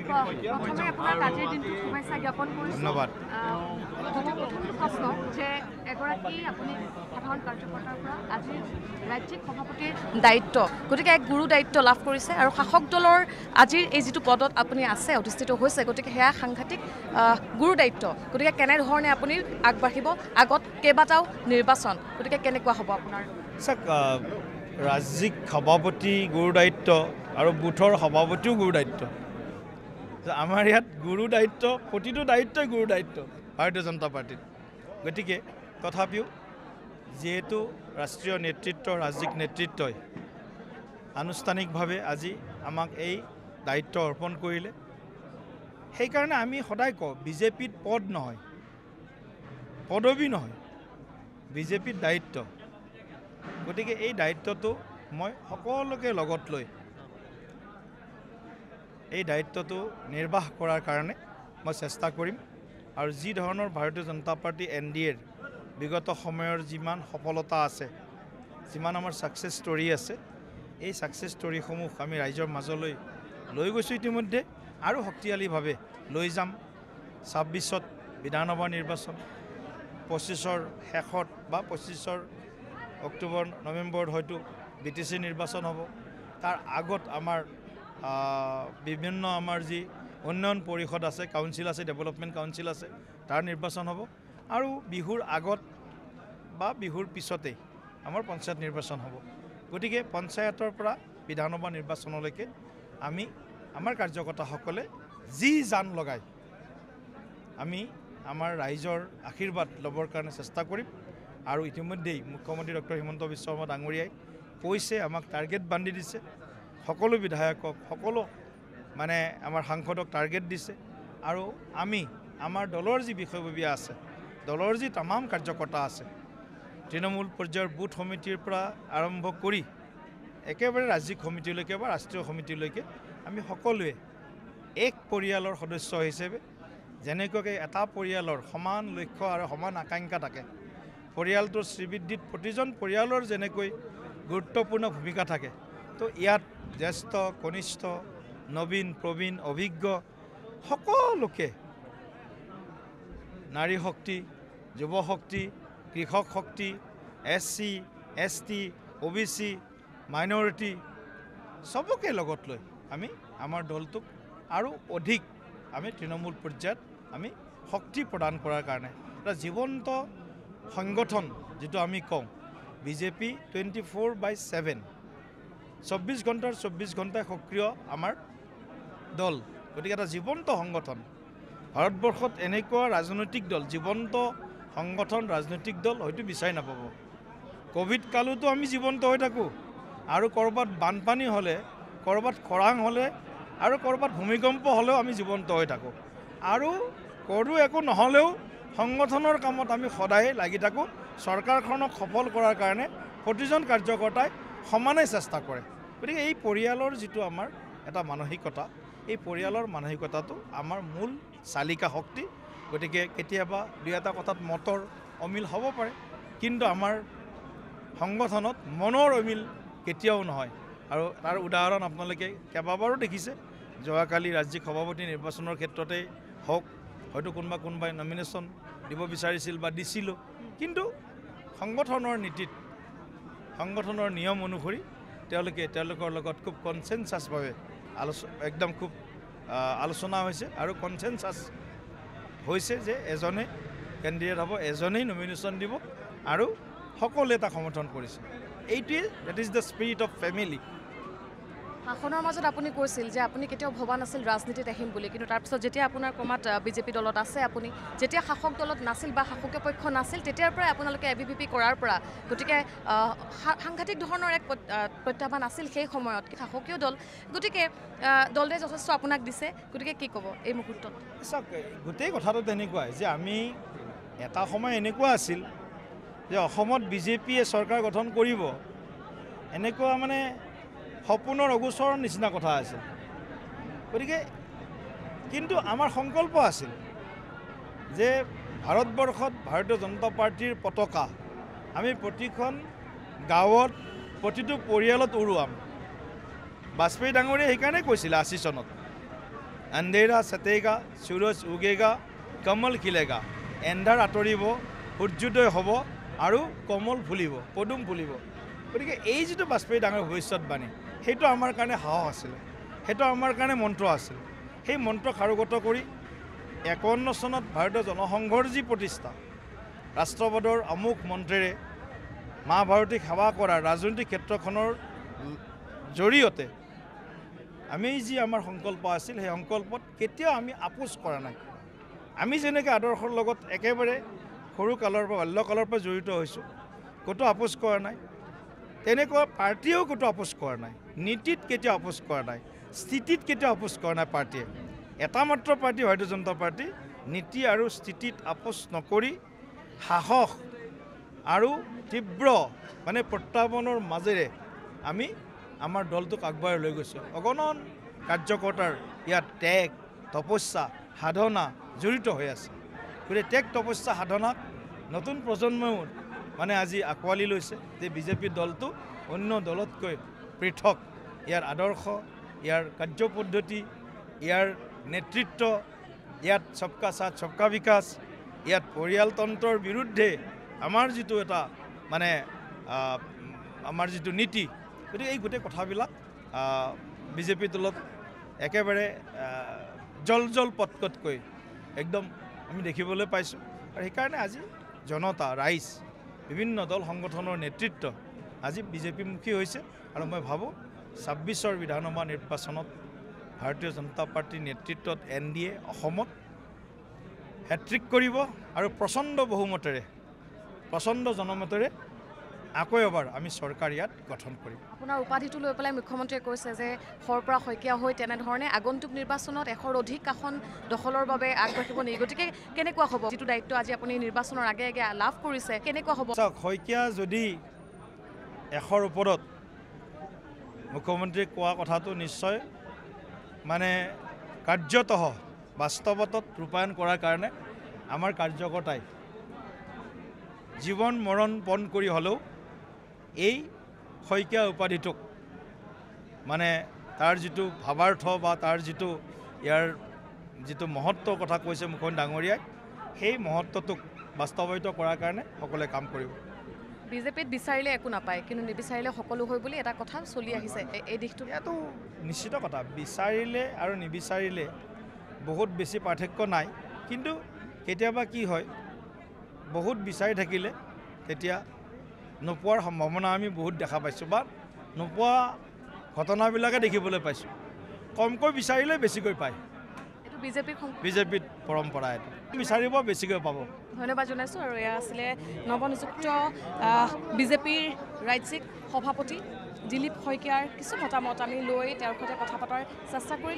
প্ৰথমে আপোনাক আজিৰ দিনটোত শুভেচ্ছা জ্ঞাপন কৰিছোঁ। ধন্যবাদ। প্ৰথম প্ৰশ্ন যে এগৰাকী আপুনি সাধাৰণ কাৰ্যকৰ্তাৰ পৰা আজিৰ ৰাজ্যিক সভাপতিৰ দায়িত্ব, গতিকে এক গুৰু দায়িত্ব লাভ কৰিছে আৰু শাসক দলৰ আজিৰ এই যিটো পদত আপুনি আছে অধিষ্ঠিত হৈছে, গতিকে সেয়া সাংঘাতিক গুৰু দায়িত্ব। গতিকে কেনেধৰণে আপুনি আগবাঢ়িব? আগত কেইবাটাও নিৰ্বাচন, গতিকে কেনেকুৱা হ'ব আপোনাৰ? চাওক, ৰাজ্যিক সভাপতি গুৰু দায়িত্ব আৰু বুথৰ সভাপতিও গুৰু দায়িত্ব। আমাৰ ইয়াত গুৰু দায়িত্ব, প্ৰতিটো দায়িত্বই গুৰু দায়িত্ব ভাৰতীয় জনতা পাৰ্টিত। গতিকে তথাপিও যিহেতু ৰাষ্ট্ৰীয় নেতৃত্ব, ৰাজ্যিক নেতৃত্বই আনুষ্ঠানিকভাৱে আজি আমাক এই দায়িত্ব অৰ্পণ কৰিলে, সেইকাৰণে আমি সদায় কওঁ বিজেপিত পদ নহয়, পদবী নহয়, বিজেপিত দায়িত্ব। গতিকে এই দায়িত্বটো মই সকলোকে লগত লৈ এই দায়িত্বটো নিৰ্বাহ কৰাৰ কাৰণে মই চেষ্টা কৰিম। আৰু যি ধৰণৰ ভাৰতীয় জনতা পাৰ্টি NDAৰ বিগত সময়ৰ যিমান সফলতা আছে, যিমান আমাৰ ছাকচেছ ষ্টৰী আছে, এই ছাকচেছ ষ্টৰীসমূহ আমি ৰাইজৰ মাজলৈ লৈ গৈছোঁ ইতিমধ্যে, আৰু শক্তিশালীভাৱে লৈ যাম। 26ত বিধানসভা নিৰ্বাচন, 25ৰ শেষত বা 25ৰ অক্টোবৰ নৱেম্বৰত হয়তো BTC নিৰ্বাচন হ'ব। তাৰ আগত আমাৰ বিভিন্ন আমাৰ যি উন্নয়ন পৰিষদ আছে, কাউন্সিল আছে, ডেভেলপমেণ্ট কাউন্সিল আছে, তাৰ নিৰ্বাচন হ'ব। আৰু বিহুৰ আগত বা বিহুৰ পিছতেই আমাৰ পঞ্চায়ত নিৰ্বাচন হ'ব। গতিকে পঞ্চায়তৰ পৰা বিধানসভা নিৰ্বাচনলৈকে আমি আমাৰ কাৰ্যকৰ্তাসকলে যি জান লগাই আমি আমাৰ ৰাইজৰ আশীৰ্বাদ ল'বৰ কাৰণে চেষ্টা কৰিম। আৰু ইতিমধ্যেই মুখ্যমন্ত্ৰী ডক্টৰ হিমন্ত বিশ্ব শৰ্মা ডাঙৰীয়াই কৈছে, আমাক টাৰ্গেট বান্ধি দিছে, সকলো বিধায়কক, সকলো আমাৰ সাংসদক টাৰ্গেট দিছে। আৰু আমি আমাৰ দলৰ যি বিষয়ববীয়া আছে, দলৰ যি তামাম কাৰ্যকৰ্তা আছে, তৃণমূল পৰ্যায়ৰ বুথ সমিতিৰ পৰা আৰম্ভ কৰি একেবাৰে ৰাজ্যিক সমিতিলৈকে বা ৰাষ্ট্ৰীয় সমিতিলৈকে আমি সকলোৱে এক পৰিয়ালৰ সদস্য হিচাপে, যেনেকুৱাকৈ এটা পৰিয়ালৰ সমান লক্ষ্য আৰু সমান আকাংক্ষা থাকে, পৰিয়ালটোৰ শ্ৰীবৃদ্ধিত প্ৰতিজন পৰিয়ালৰ যেনেকৈ গুৰুত্বপূৰ্ণ ভূমিকা থাকে, তো ইয়াত জ্যেষ্ঠ, কনিষ্ঠ, নবীন, প্ৰবীণ, অভিজ্ঞ সকলোকে, নাৰী শক্তি, যুৱ শক্তি, কৃষক শক্তি, SC, ST, OBC, মাইনৰিটি চবকে লগত লৈ আমি আমাৰ দলটোক আৰু অধিক আমি তৃণমূল পৰ্যায়ত আমি শক্তি প্ৰদান কৰাৰ কাৰণে এটা জীৱন্ত সংগঠন, যিটো আমি কওঁ বিজেপি 24/7, 24 ঘণ্টাৰ 24 ঘণ্টাই সক্ৰিয় আমাৰ দল। গতিকে এটা জীৱন্ত সংগঠন ভাৰতবৰ্ষত এনেকুৱা ৰাজনৈতিক দল, জীৱন্ত সংগঠন, ৰাজনৈতিক দল হয়তো বিচাৰি নাপাব। কোভিড কালতো আমি জীৱন্ত হৈ থাকোঁ, আৰু ক'ৰবাত বানপানী হ'লে, ক'ৰবাত খৰাং হ'লে, আৰু ক'ৰবাত ভূমিকম্প হ'লেও আমি জীৱন্ত হৈ থাকোঁ। আৰু ক'তো একো নহ'লেও সংগঠনৰ কামত আমি সদায় লাগি থাকোঁ। চৰকাৰখনক সফল কৰাৰ কাৰণে প্ৰতিজন কাৰ্যকৰ্তাই সমানে চেষ্টা কৰে। গতিকে এই পৰিয়ালৰ যিটো আমাৰ এটা মানসিকতা, এই পৰিয়ালৰ মানসিকতাটো আমাৰ মূল চালিকা শক্তি। গতিকে কেতিয়াবা দুই এটা কথাত মতৰ অমিল হ'ব পাৰে, কিন্তু আমাৰ সংগঠনত মনৰ অমিল কেতিয়াও নহয়। আৰু তাৰ উদাহৰণ আপোনালোকে কেইবাবাৰো দেখিছে। যোৱাকালি ৰাজ্যিক সভাপতি নিৰ্বাচনৰ ক্ষেত্ৰতেই হওক, হয়তো কোনোবাই নমিনেশ্যন দিব বিচাৰিছিল বা দিছিলোঁ, কিন্তু সংগঠনৰ নীতিত, সংগঠনৰ নিয়ম অনুসৰি তেওঁলোকৰ লগত খুব কনচেনচাছভাৱে একদম খুব আলোচনা হৈছে, আৰু কনচেনচাছ হৈছে যে এজনে কেণ্ডিডেট হ'ব, এজনেই নমিনেশ্যন দিব, আৰু সকলোৱে তাক সমৰ্থন কৰিছে। এইটোৱে, that is the spirit of family. শাসনৰ মাজত আপুনি কৈছিল যে আপুনি কেতিয়াও ভবা নাছিল ৰাজনীতিত আহিম বুলি, কিন্তু তাৰপিছত যেতিয়া আপোনাৰ ক্ৰমাৎ বিজেপি দলত আছে, আপুনি যেতিয়া শাসক দলত নাছিল বা শাসকীয় পক্ষ নাছিল, তেতিয়াৰ পৰাই আপোনালোকে ABVP কৰাৰ পৰা, গতিকে সাংঘাতিক ধৰণৰ এক প্ৰত্যাহ্বান আছিল সেই সময়ত শাসকীয় দল। গতিকে দলে যথেষ্ট আপোনাক দিছে, গতিকে কি ক'ব এই মুহূৰ্তত? চাওক, গোটেই কথাটো তেনেকুৱাই যে আমি এটা সময় এনেকুৱা আছিল যে অসমত বিজেপিয়ে চৰকাৰ গঠন কৰিব, এনেকুৱা সপোনৰ অগোচৰৰ নিচিনা কথা আছিল। গতিকে কিন্তু আমাৰ সংকল্প আছিল যে ভাৰতবৰ্ষত ভাৰতীয় জনতা পাৰ্টিৰ পতাকা আমি প্ৰতিখন গাঁৱত, প্ৰতিটো পৰিয়ালত উৰুৱাম। বাজপেয়ী ডাঙৰীয়াই সেইকাৰণে কৈছিলে 80 চনত আন্ধেৰা সতেগা সূৰজ উগেগা কমল খিলেগা এন্ধাৰ আঁতৰিব সূৰ্যোদয় হ'ব আৰু কমল ফুলিব পদুম ফুলিব গতিকে এই যিটো বাজপেয়ী ডাঙৰ ভৱিষ্যতবাণী সেইটো আমাৰ কাৰণে সাহস আছিলে সেইটো আমাৰ কাৰণে মন্ত্ৰ আছিল সেই মন্ত্ৰ কাৰুগত কৰি 51 চনত ভাৰতীয় জনসংঘৰ যি প্ৰতিষ্ঠা ৰাষ্ট্ৰবাদৰ অমুক মন্ত্ৰেৰে মা ভাৰতীক সেৱা কৰা ৰাজনৈতিক ক্ষেত্ৰখনৰ জৰিয়তে আমি যি আমাৰ সংকল্প আছিল সেই সংকল্পত কেতিয়াও আমি আপোচ কৰা নাই আমি যেনেকৈ আদৰ্শৰ লগত একেবাৰে সৰু কালৰ পৰা বাল্যকালৰ পৰা জড়িত হৈছোঁ ক'তো আপোচ কৰা নাই তেনেকুৱা পাৰ্টীয়েও ক'তো আপোচ কৰা নাই নীতিত কেতিয়াও আপোচ কৰা নাই স্থিতিত কেতিয়াও আপোচ কৰা নাই পাৰ্টীয়ে এটা মাত্ৰ পাৰ্টী ভাৰতীয় জনতা পাৰ্টী নীতি আৰু স্থিতিত আপোচ নকৰি সাহস আৰু তীব্ৰ মানে প্ৰত্যাহ্বানৰ মাজেৰে আমি আমাৰ দলটোক আগবঢ়াই লৈ গৈছোঁ অগণন কাৰ্যকৰ্তাৰ ইয়াত ত্যাগ তপস্যা সাধনা জড়িত হৈ আছে গতিকে ত্যাগ তপস্যা সাধনাক নতুন প্ৰজন্মও মানে আজি আঁকোৱালি লৈছে যে বিজেপি দলটো অন্য দলতকৈ পৃথক ইয়াৰ আদৰ্শ ইয়াৰ কাৰ্যপদ্ধতি ইয়াৰ নেতৃত্ব ইয়াত সবকা সাথ সবকা বিকাশ ইয়াত পৰিয়ালতন্ত্ৰৰ বিৰুদ্ধে আমাৰ যিটো এটা মানে আমাৰ যিটো নীতি গতিকে এই গোটেই কথাবিলাক বিজেপি দলত একেবাৰে জল পটকটকৈ একদম আমি দেখিবলৈ পাইছোঁ আৰু সেইকাৰণে আজি জনতা ৰাইজ বিভিন্ন দল সংগঠনৰ নেতৃত্ব আজি বিজেপিমুখী হৈছে আৰু মই ভাবোঁ 26ৰ বিধানসভা নিৰ্বাচনত ভাৰতীয় জনতা পাৰ্টীৰ নেতৃত্বত NDA অসমত হেট্ৰিক কৰিব আৰু প্ৰচণ্ড বহুমতেৰে প্ৰচণ্ড জনমতেৰে আকৌ এবাৰ আমি চৰকাৰ ইয়াত গঠন কৰিম আপোনাৰ উপাধিটো লৈ পেলাই মুখ্যমন্ত্ৰীয়ে কৈছে যে খৰ পৰা শইকীয়া হৈ তেনেধৰণে আগন্তুক নিৰ্বাচনত 100ৰ অধিক আসন দখলৰ বাবে আগবাঢ়িব নেকি গতিকে কেনেকুৱা হ'ব যিটো দায়িত্ব আজি আপুনি নিৰ্বাচনৰ আগে আগে লাভ কৰিছে কেনেকুৱা হ'ব চাওক শইকীয়া যদি 100ৰ ওপৰত মুখ্যমন্ত্ৰীয়ে কোৱা কথাটো নিশ্চয় মানে কাৰ্যতঃ বাস্তৱতত ৰূপায়ণ কৰাৰ কাৰণে আমাৰ কাৰ্যকৰ্তাই জীৱন মৰণ পণ কৰি হ'লেও এই শইকীয়া উপাধিটোক মানে তাৰ যিটো ভাৱাৰ্থ বা তাৰ যিটো ইয়াৰ যিটো মহত্বৰ কথা কৈছে মুখ্যমন্ত্ৰী ডাঙৰীয়াই সেই মহত্বটোক বাস্তৱায়িত কৰাৰ কাৰণে সকলোৱে কাম কৰিব বিজেপিত বিচাৰিলে একো নাপায় কিন্তু নিবিচাৰিলে সকলো হয় বুলি এটা কথা চলি আহিছে এই দিশটো ইয়াতো নিশ্চিত কথা বিচাৰিলে আৰু নিবিচাৰিলে বহুত বেছি পাৰ্থক্য নাই কিন্তু কেতিয়াবা কি হয় বহুত বিচাৰি থাকিলে তেতিয়া নোপোৱাৰ সম্ভাৱনা আমি বহুত দেখা পাইছোঁ বা নোপোৱা ঘটনাবিলাকে দেখিবলৈ পাইছোঁ কমকৈ বিচাৰিলে বেছিকৈ পায় এইটো বিজেপিত পৰম্পৰা এইটো বিচাৰিব বেছিকৈ পাব ধন্যবাদ জনাইছোঁ আৰু এয়া আছিলে নৱনিযুক্ত বিজেপিৰ ৰাজ্যিক সভাপতি দিলীপ শইকীয়াৰ কিছু মতামত আমি লৈ তেওঁৰ সৈতে কথা পতাৰ চেষ্টা কৰিলোঁ